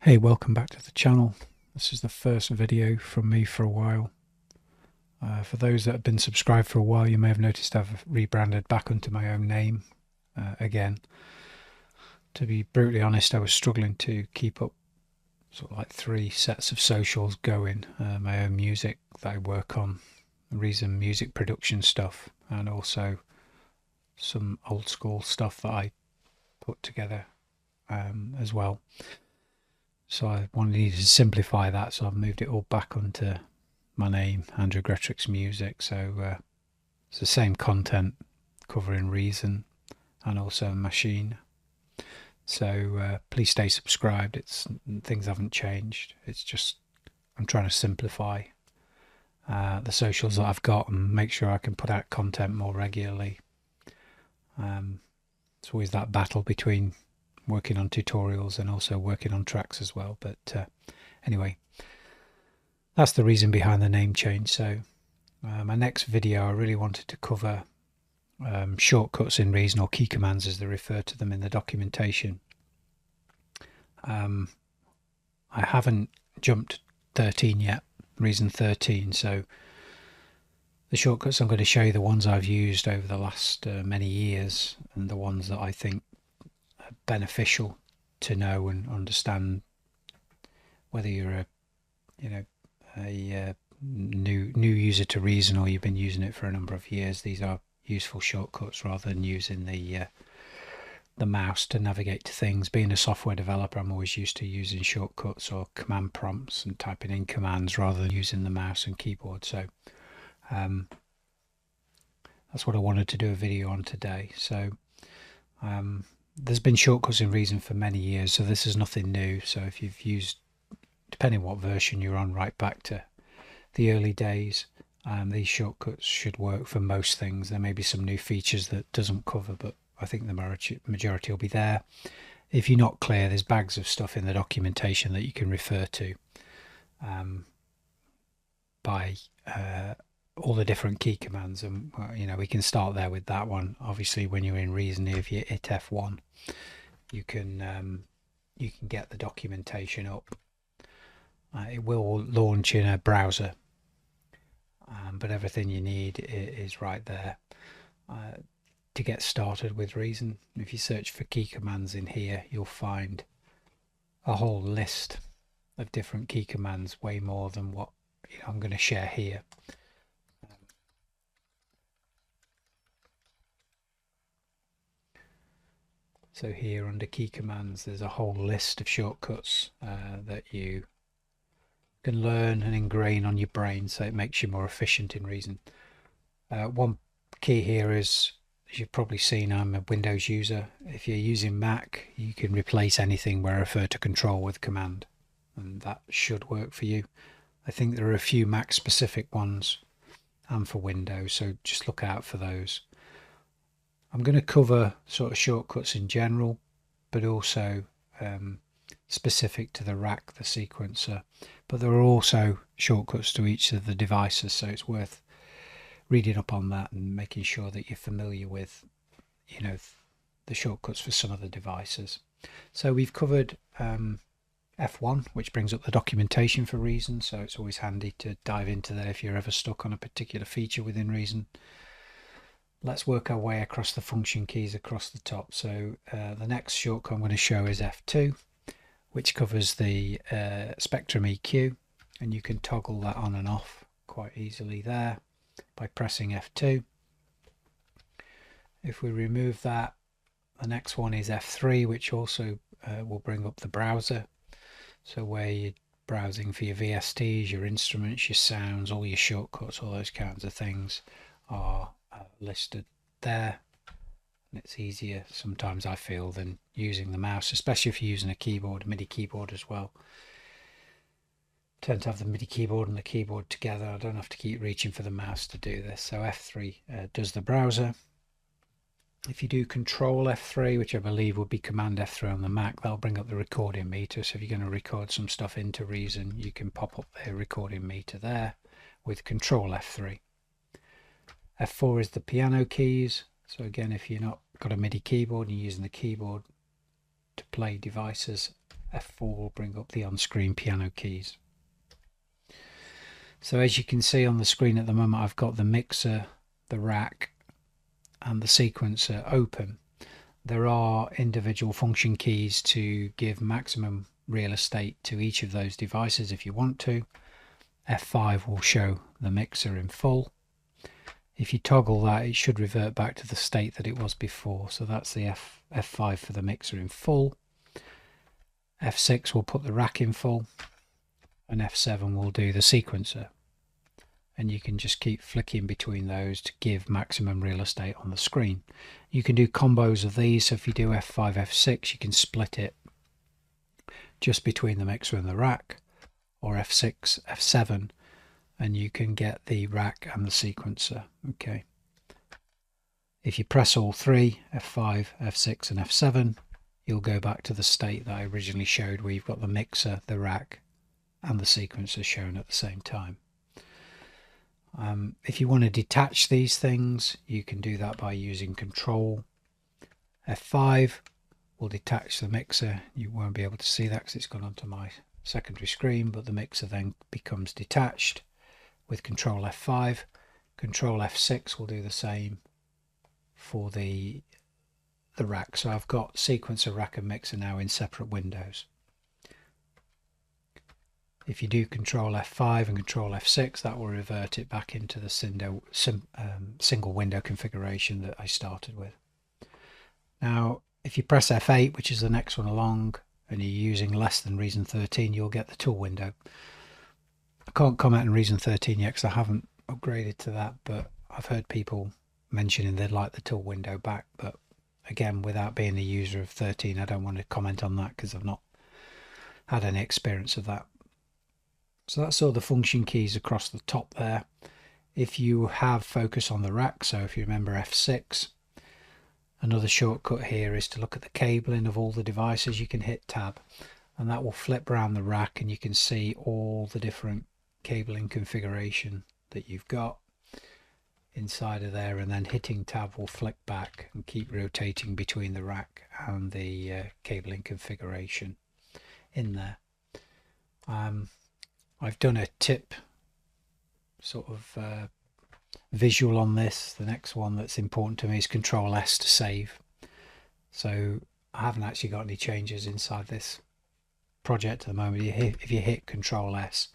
Hey, welcome back to the channel. This is the first video from me for a while. For those that have been subscribed for a while, you may have noticed I've rebranded back under my own name again. To be brutally honest, I was struggling to keep up sort of like 3 sets of socials going. My own music that I work on, Reason music production stuff, and also some old school stuff that I put together as well. So I needed to simplify that, so I've moved it all back onto my name, Andrew Greatorex Music. So it's the same content covering Reason and also Maschine. So please stay subscribed. Things haven't changed. It's just I'm trying to simplify the socials that I've got and make sure I can put out content more regularly. It's always that battle between working on tutorials and also working on tracks as well. But anyway, that's the reason behind the name change. So my next video, I really wanted to cover shortcuts in Reason, or key commands as they refer to them in the documentation. I haven't jumped 13 yet, Reason 13, so the shortcuts I'm going to show you the ones I've used over the last many years, and the ones that I think are beneficial to know and understand, whether you're a new user to Reason or you've been using it for a number of years. These are useful shortcuts rather than using the mouse to navigate to things. Being a software developer, I'm always used to using shortcuts or command prompts and typing in commands rather than using the mouse and keyboard. So that's what I wanted to do a video on today. So there's been shortcuts in Reason for many years, so this is nothing new. So if you've used, depending what version you're on, right back to the early days, these shortcuts should work for most things. There may be some new features that doesn't cover, but I think the majority will be there. If you're not clear, there's bags of stuff in the documentation that you can refer to by all the different key commands, and we can start there with that one. Obviously, when you're in Reason, if you hit F1, you can get the documentation up. It will launch in a browser, but everything you need is right there to get started with Reason. If you search for key commands in here, you'll find a whole list of different key commands, way more than what I'm going to share here. So here under key commands, there's a whole list of shortcuts that you can learn and ingrain on your brain, so it makes you more efficient in Reason. One key here is, as you've probably seen, I'm a Windows user. If you're using Mac, you can replace anything where I refer to control with command, and that should work for you. I think there are a few Mac specific ones and for Windows, so just look out for those. I'm going to cover sort of shortcuts in general, but also specific to the rack, the sequencer. But there are also shortcuts to each of the devices, so it's worth reading up on that and making sure that you're familiar with the shortcuts for some of the devices. So we've covered F1, which brings up the documentation for Reason, so it's always handy to dive into there if you're ever stuck on a particular feature within Reason. Let's work our way across the function keys across the top. So the next shortcut I'm going to show is F2, which covers the spectrum EQ, and you can toggle that on and off quite easily there by pressing F2. If we remove that, the next one is F3, which also will bring up the browser. So where you're browsing for your VSTs, your instruments, your sounds, all your shortcuts, all those kinds of things are listed there. And it's easier sometimes, I feel, than using the mouse, especially if you're using a keyboard, MIDI keyboard as well. I tend to have the MIDI keyboard and the keyboard together. I don't have to keep reaching for the mouse to do this. So F3 does the browser. If you do Control F3, which I believe would be Command F3 on the Mac, that'll bring up the recording meter. So if you're going to record some stuff into Reason, you can pop up the recording meter there with Control F3. F4 is the piano keys. So again, if you're not got a MIDI keyboard and you're using the keyboard to play devices, F4 will bring up the on-screen piano keys. So as you can see on the screen at the moment, I've got the mixer, the rack and the sequencer open. There are individual function keys to give maximum real estate to each of those devices if you want to. F5 will show the mixer in full. If you toggle that, it should revert back to the state that it was before. So that's the F5 for the mixer in full. F6 will put the rack in full, and F7 will do the sequencer. And you can just keep flicking between those to give maximum real estate on the screen. You can do combos of these, so if you do F5, F6, you can split it just between the mixer and the rack, or F6, F7, and you can get the rack and the sequencer. Okay. If you press all three, F5, F6 and F7, you'll go back to the state that I originally showed, where you've got the mixer, the rack and the sequencer shown at the same time. If you want to detach these things, you can do that by using Control F5 will detach the mixer. You won't be able to see that because it's gone onto my secondary screen, but the mixer then becomes detached with Control F5. Control F6 will do the same for the rack. So I've got sequencer, rack and mixer now in separate windows. If you do Control F5 and Control F6, that will revert it back into the single window configuration that I started with. Now, if you press F8, which is the next one along, and you're using less than Reason 13, you'll get the tool window. I can't comment on Reason 13 yet because I haven't upgraded to that, but I've heard people mentioning they'd like the tool window back. But again, without being a user of 13, I don't want to comment on that because I've not had any experience of that. So that's all the function keys across the top there. If you have focus on the rack, so if you remember F6, another shortcut here is to look at the cabling of all the devices. You can hit tab and that will flip around the rack and you can see all the different cabling configuration that you've got inside of there, and then hitting tab will flick back and keep rotating between the rack and the cabling configuration in there. I've done a tip sort of visual on this. The next one that's important to me is Control S to save. So I haven't actually got any changes inside this project at the moment. If you hit Control S,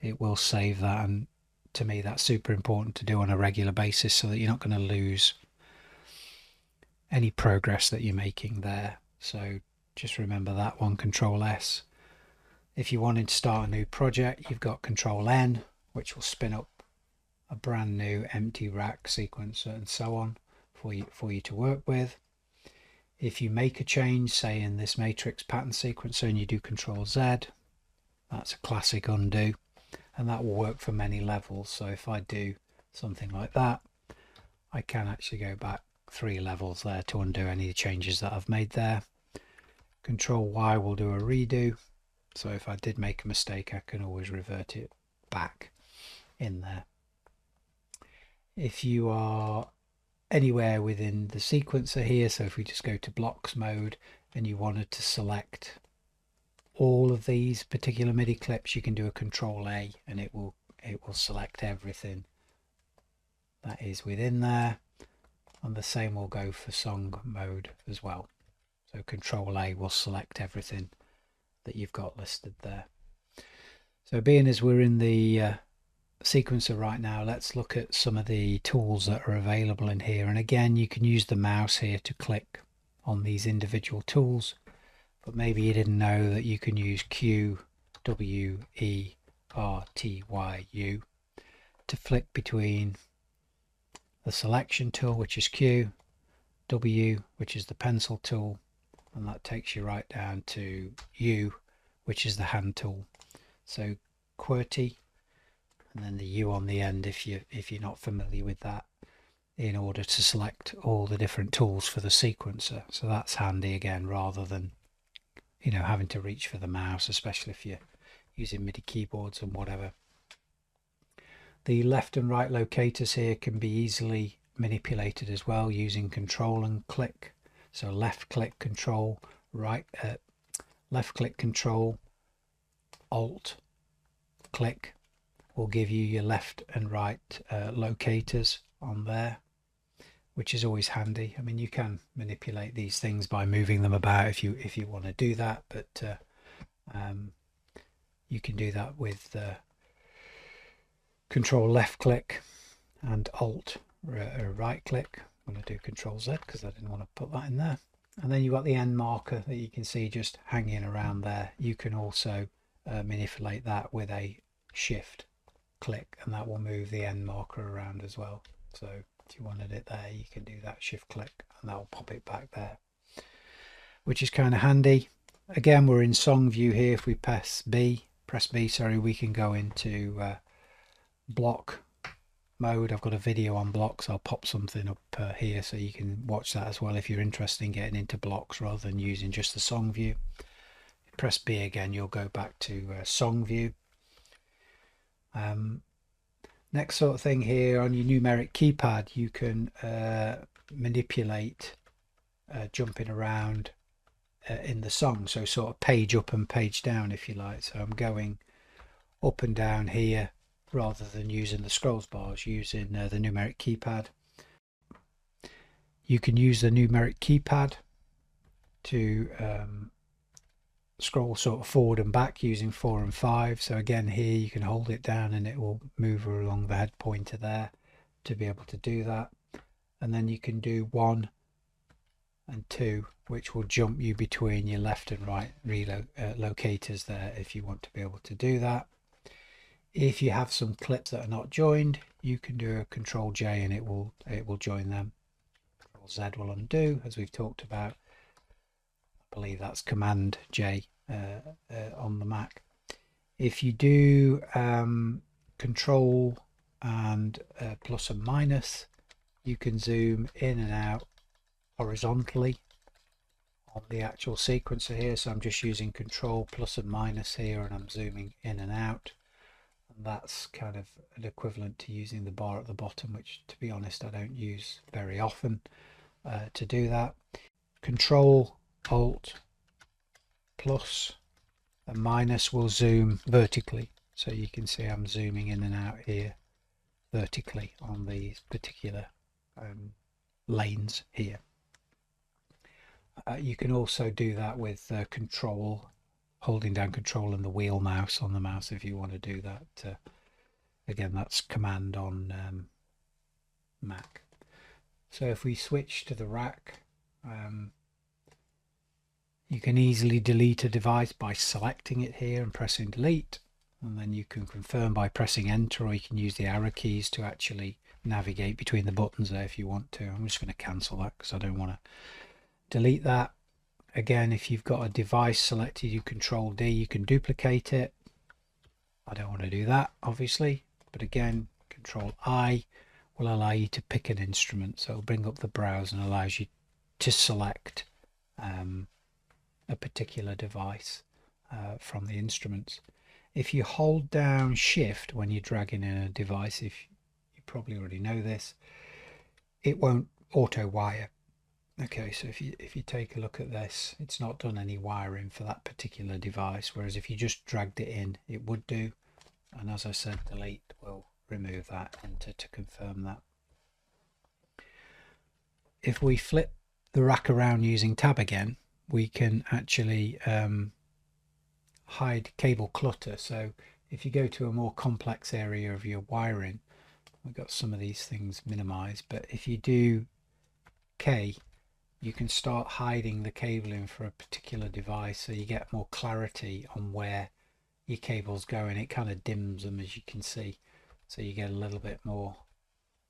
it will save that, and to me that's super important to do on a regular basis so that you're not going to lose any progress that you're making there. So just remember that one, Control S. If you wanted to start a new project, you've got Control N, which will spin up a brand new empty rack, sequencer and so on for you to work with. If you make a change, say in this matrix pattern sequencer, and you do Control Z, that's a classic undo, and that will work for many levels. So if I do something like that, I can actually go back 3 levels there to undo any changes that I've made there. Control Y will do a redo. So if I did make a mistake, I can always revert it back in there. If you are anywhere within the sequencer here, so if we just go to blocks mode and you wanted to select all of these particular MIDI clips, you can do a Control A and it will select everything that is within there. And the same will go for song mode as well. So Control A will select everything that you've got listed there. So being as we're in the sequencer right now, let's look at some of the tools that are available in here. And again, you can use the mouse here to click on these individual tools, but maybe you didn't know that you can use Q, W, E, R, T, Y, U to flick between the selection tool, which is Q, W, which is the pencil tool, and that takes you right down to U, which is the hand tool. So QWERTY and then the U on the end if you're not familiar with that, in order to select all the different tools for the sequencer. So that's handy again, rather than having to reach for the mouse, especially if you're using MIDI keyboards and whatever. The left and right locators here can be easily manipulated as well using Control and click. So left click Control, right left click Control Alt click will give you your left and right locators on there, which is always handy. I mean, you can manipulate these things by moving them about if you want to do that, but you can do that with Control left click and Alt right click. I'm going to do Control Z because I didn't want to put that in there. And then you've got the end marker that you can see just hanging around there. You can also manipulate that with a shift click, and that will move the end marker around as well. So if you wanted it there, you can do that shift click and that will pop it back there, which is kind of handy. Again, we're in song view here. If we press B, sorry, we can go into block mode. I've got a video on blocks. I'll pop something up here so you can watch that as well if you're interested in getting into blocks rather than using just the song view. Press B again, you'll go back to song view. Next sort of thing here on your numeric keypad, you can manipulate jumping around in the song, so sort of page up and page down if you like. So I'm going up and down here rather than using the scrolls bars, using the numeric keypad. You can use the numeric keypad to scroll sort of forward and back using 4 and 5. So again, here you can hold it down and it will move along the head pointer there to be able to do that. And then you can do 1 and 2, which will jump you between your left and right locators there if you want to be able to do that. If you have some clips that are not joined, you can do a Control J and it will join them. Control Z will undo, as we've talked about. I believe that's Command J on the Mac. If you do Control and plus and minus, you can zoom in and out horizontally on the actual sequencer here. So I'm just using Control plus and minus here and I'm zooming in and out. And that's kind of an equivalent to using the bar at the bottom, which to be honest I don't use very often to do that. Control Alt plus and minus will zoom vertically, so you can see I'm zooming in and out here vertically on these particular lanes here. You can also do that with Control, holding down Control and the wheel mouse on the mouse if you want to do that. Again, that's Command on Mac. So if we switch to the rack, you can easily delete a device by selecting it here and pressing delete, and then you can confirm by pressing enter, or you can use the arrow keys to actually navigate between the buttons there if you want to. I'm just going to cancel that because I don't want to delete that. Again, if you've got a device selected, you Control D, you can duplicate it. I don't want to do that obviously, but again, Control I will allow you to pick an instrument, so it'll bring up the browser and allows you to select a particular device from the instruments. If you hold down Shift when you're dragging in a device, if you probably already know this, it won't auto wire. Okay, so if you take a look at this, it's not done any wiring for that particular device, whereas if you just dragged it in, it would do. And as I said, delete will remove that, enter to confirm that. If we flip the rack around using tab again, we can actually hide cable clutter. So if you go to a more complex area of your wiring, we've got some of these things minimized, but if you do K, you can start hiding the cabling for a particular device, so you get more clarity on where your cables go, and it kind of dims them, as you can see, so you get a little bit more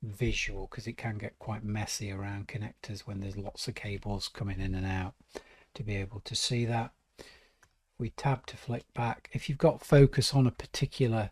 visual, because it can get quite messy around connectors when there's lots of cables coming in and out, to be able to see that. We tab to flick back. If you've got focus on a particular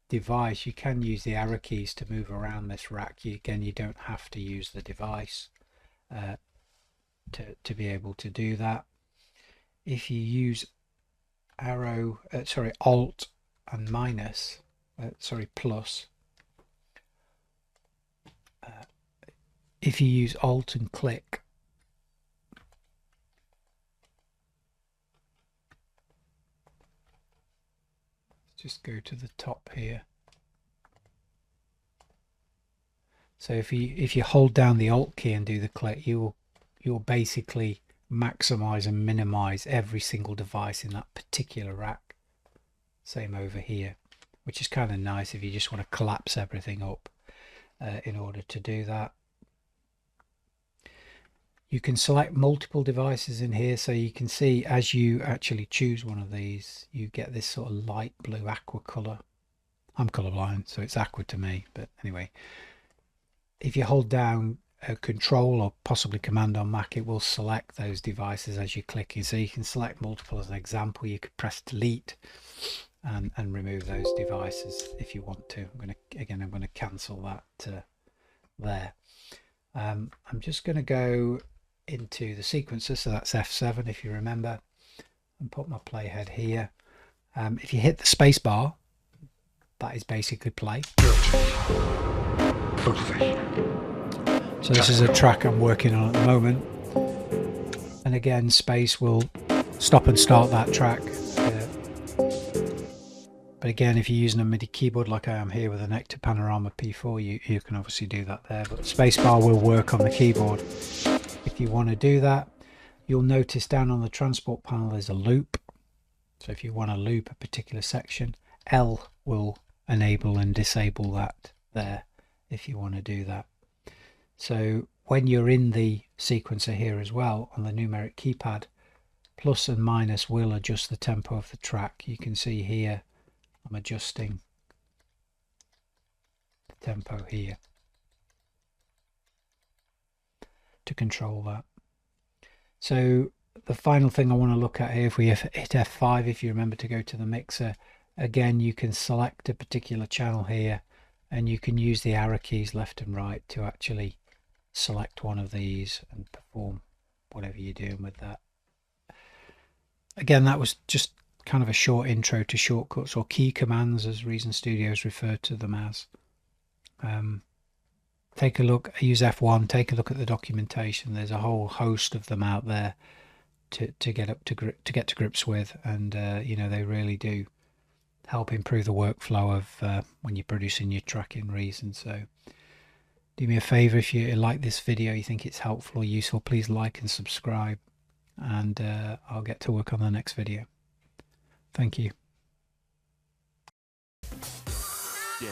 device, you can use the arrow keys to move around this rack. Again, you don't have to use the device to be able to do that. If you use Alt and minus, plus, if you use Alt and click, just go to the top here. So if you hold down the Alt key and do the click, you'll basically maximize and minimize every single device in that particular rack. Same over here, which is kind of nice if you just want to collapse everything up in order to do that. You can select multiple devices in here, so you can see as you actually choose one of these, you get this sort of light blue aqua color. I'm colorblind, so it's aqua to me, but anyway. If you hold down Control or possibly Command on Mac, it will select those devices as you're clicking. So you can select multiple. As an example, you could press Delete and remove those devices if you want to. I'm going to cancel that there. I'm just going to go into the sequencer, so that's F7 if you remember, and put my playhead here. If you hit the space bar, that is basically play. So this is a track I'm working on at the moment, and again space will stop and start that track. But again, if you're using a MIDI keyboard like I am here with an Nectar Panorama P4, you can obviously do that there, but spacebar will work on the keyboard. If you want to do that, you'll notice down on the transport panel there's a loop. So if you want to loop a particular section, L will enable and disable that there if you want to do that. So when you're in the sequencer here as well, on the numeric keypad, plus and minus will adjust the tempo of the track. You can see here I'm adjusting the tempo here to control that. So the final thing I want to look at here, if we hit F5, if you remember to go to the mixer, again you can select a particular channel here, and you can use the arrow keys left and right to actually select one of these and perform whatever you're doing with that. Again, that was just kind of a short intro to shortcuts, or key commands as Reason Studios refer to them as. Take a look, use F1, take a look at the documentation. There's a whole host of them out there to get to grips with, and you know, they really do help improve the workflow of when you're producing your track in Reason. So do me a favor, if you like this video, you think it's helpful or useful, please like and subscribe, and I'll get to work on the next video. Thank you. Yeah.